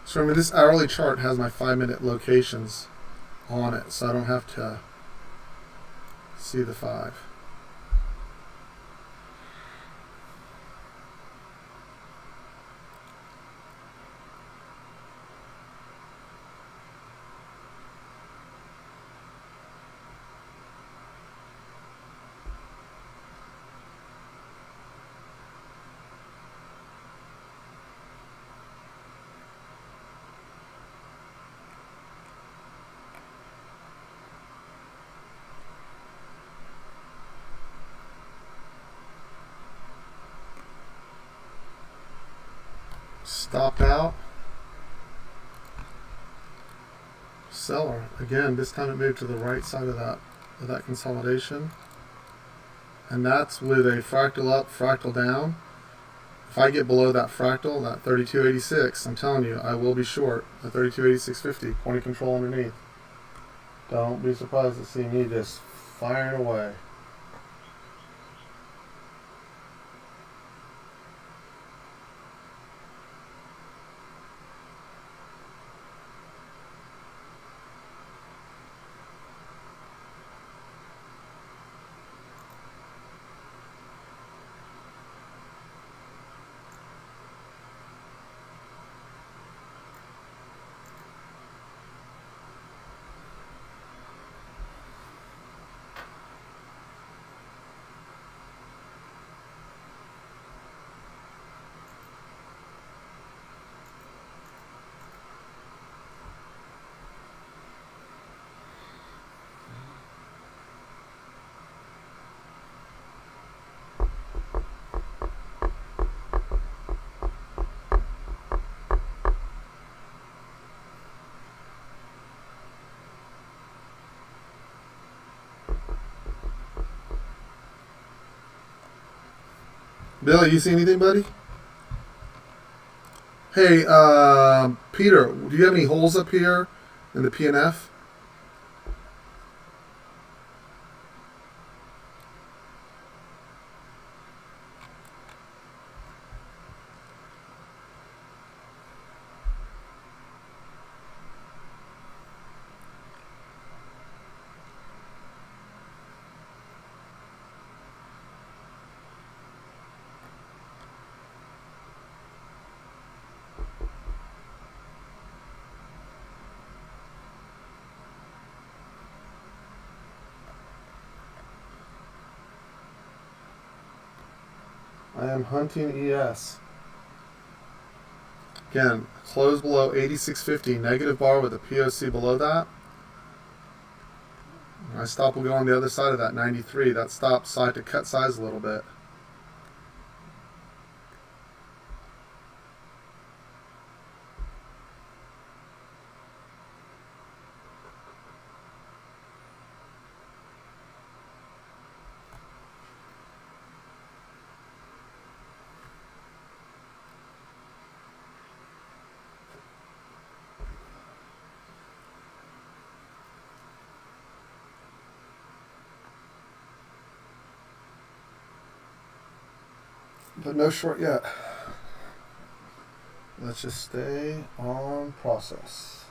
So remember, this hourly chart has my 5-minute locations on it, so I don't have to see the 5. Stopped out. Seller. Again, this time it moved to the right side of that consolidation. And that's with a fractal up, fractal down. If I get below that fractal, that 3286, I'm telling you, I will be short. The 3286.50, point of control underneath. Don't be surprised to see me just firing away. Billy, you see anything, buddy? Hey, Peter, do you have any holes up here in the PNF? I am hunting ES. Again, close below 86.50, negative bar with a POC below that. My stop will go on the other side of that 93. That stop side to cut size a little bit. But no short yet. Let's just stay on process.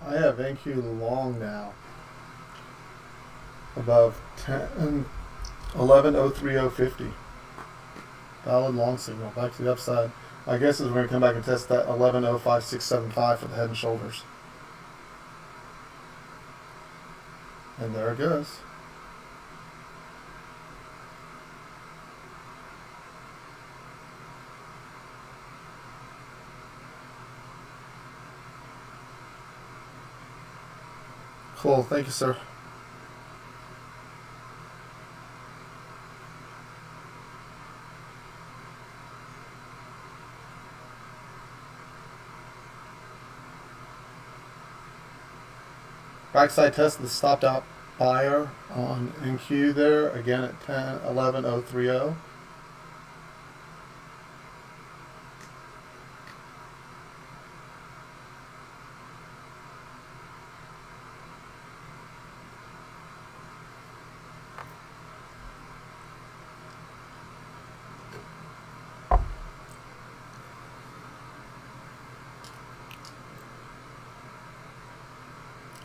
I have NQ long now. Above 10, 11.03050. Valid long signal. Back to the upside. My guess is we're going to come back and test that 11.05675 for the head and shoulders. And there it goes. Cool. Thank you, sir. Backside test of the stopped out buyer on NQ there, again at 11.030.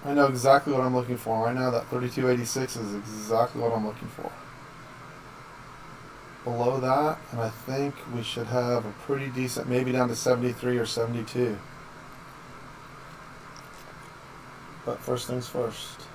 I know exactly what I'm looking for. Right now, that 3286 is exactly what I'm looking for. Below that, and I think we should have a pretty decent, maybe down to 73 or 72. But first things first.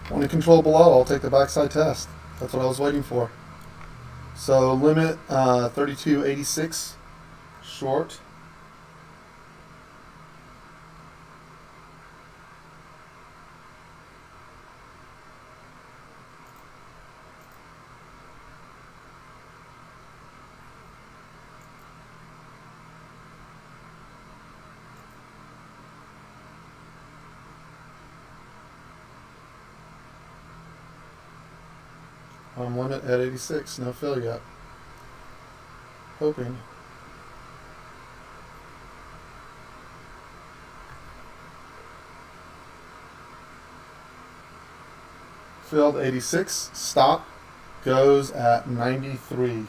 When you control below, I'll take the backside test. That's what I was waiting for. So limit 3286 short. Limit at 86, no fill yet. Hoping. Filled 86, stop, goes at 93.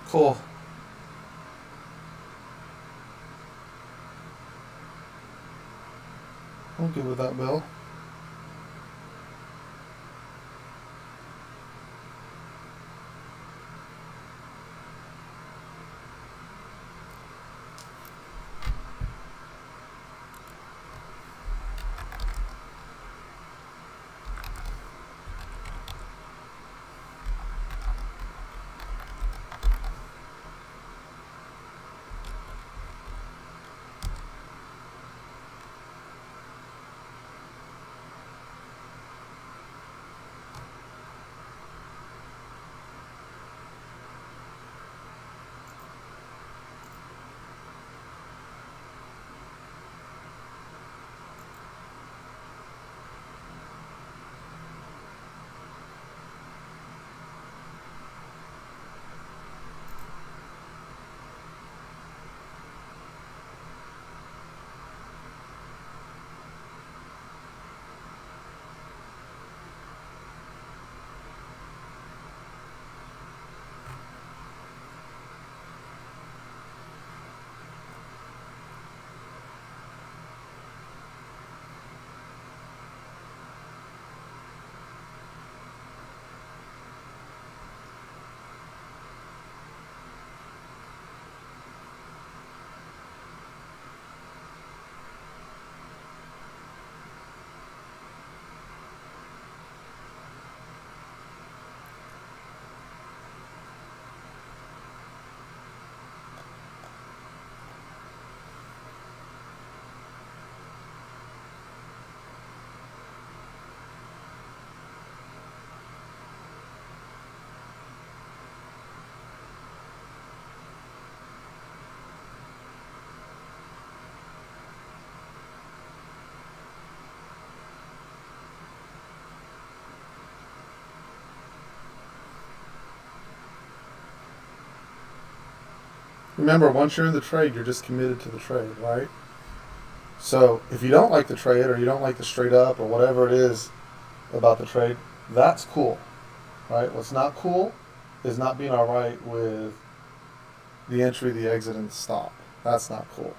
Cool. I'm good with that, Bill. Remember, once you're in the trade, you're just committed to the trade, right? So if you don't like the trade or you don't like the straight up or whatever it is about the trade, that's cool, right? What's not cool is not being all right with the entry, the exit, and the stop. That's not cool.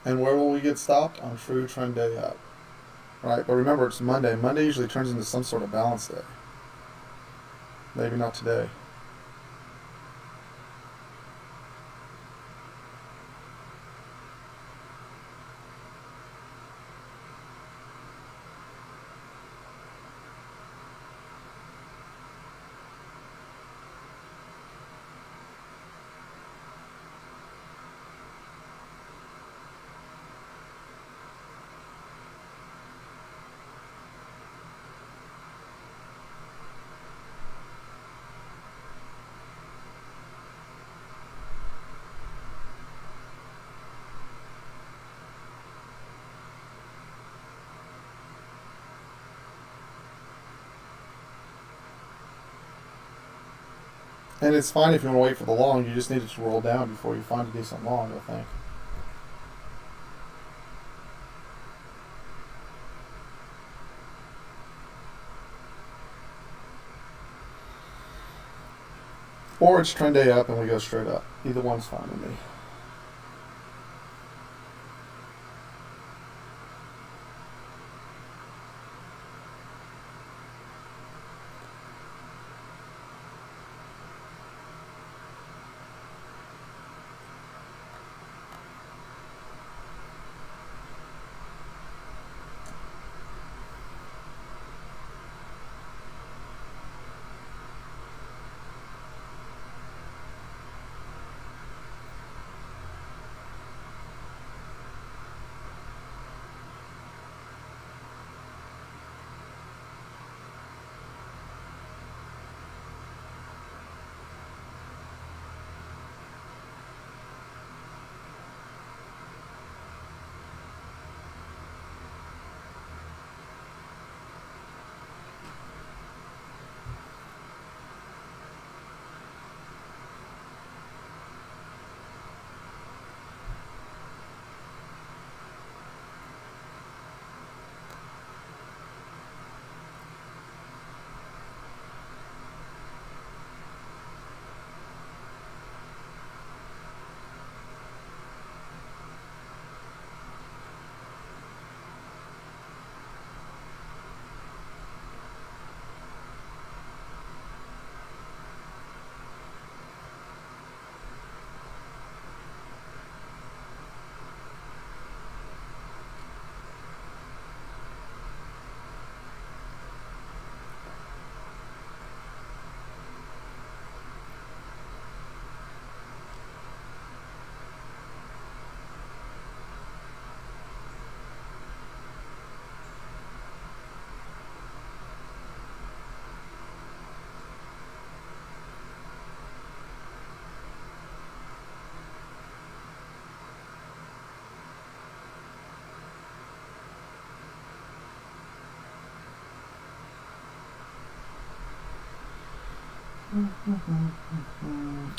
And where will we get stopped? On true trend day up. Right? But remember, it's Monday. Monday usually turns into some sort of balance day. Maybe not today. And it's fine if you want to wait for the long. You just need it to roll down before you find a decent long, I think. Or it's trend day up and we go straight up. Either one's fine with me.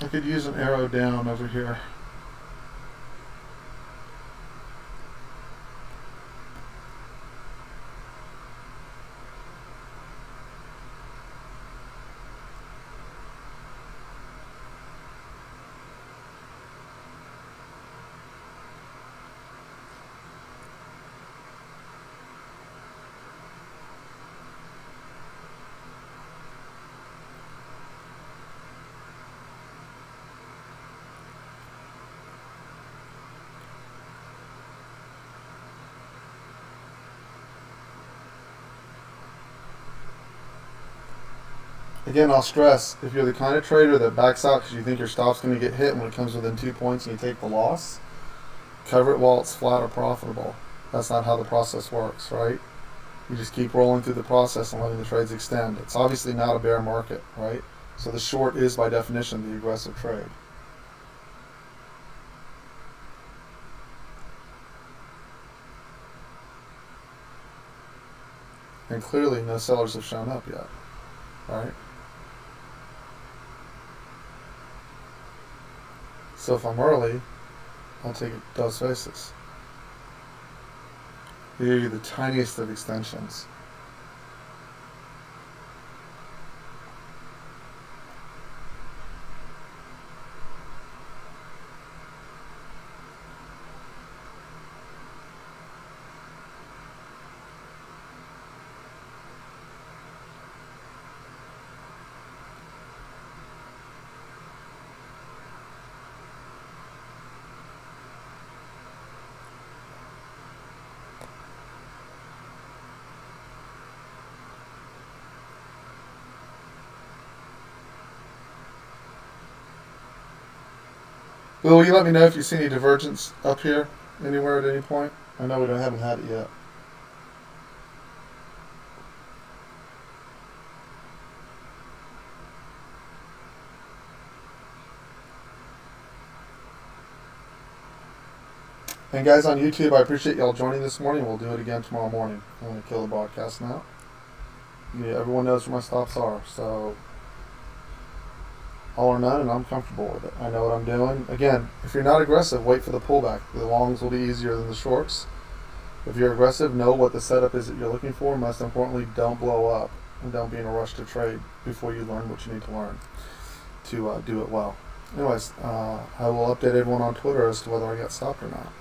I could use an arrow down over here. Again, I'll stress, if you're the kind of trader that backs out because you think your stop's going to get hit when it comes within 2 points and you take the loss, cover it while it's flat or profitable. That's not how the process works, right? You just keep rolling through the process and letting the trades extend. It's obviously not a bear market, right? So the short is, by definition, the aggressive trade. And clearly no sellers have shown up yet, right? So if I'm early, I'll take those faces. They give you the tiniest of extensions. Will you let me know if you see any divergence up here anywhere at any point? I know haven't had it yet. And guys on YouTube, I appreciate y'all joining this morning. We'll do it again tomorrow morning. I'm going to kill the broadcast now. Yeah, everyone knows where my stops are, so all or none, and I'm comfortable with it. I know what I'm doing. Again, if you're not aggressive, wait for the pullback. The longs will be easier than the shorts. If you're aggressive, know what the setup is that you're looking for. Most importantly, don't blow up and don't be in a rush to trade before you learn what you need to learn to do it well. Anyways, I will update everyone on Twitter as to whether I got stopped or not.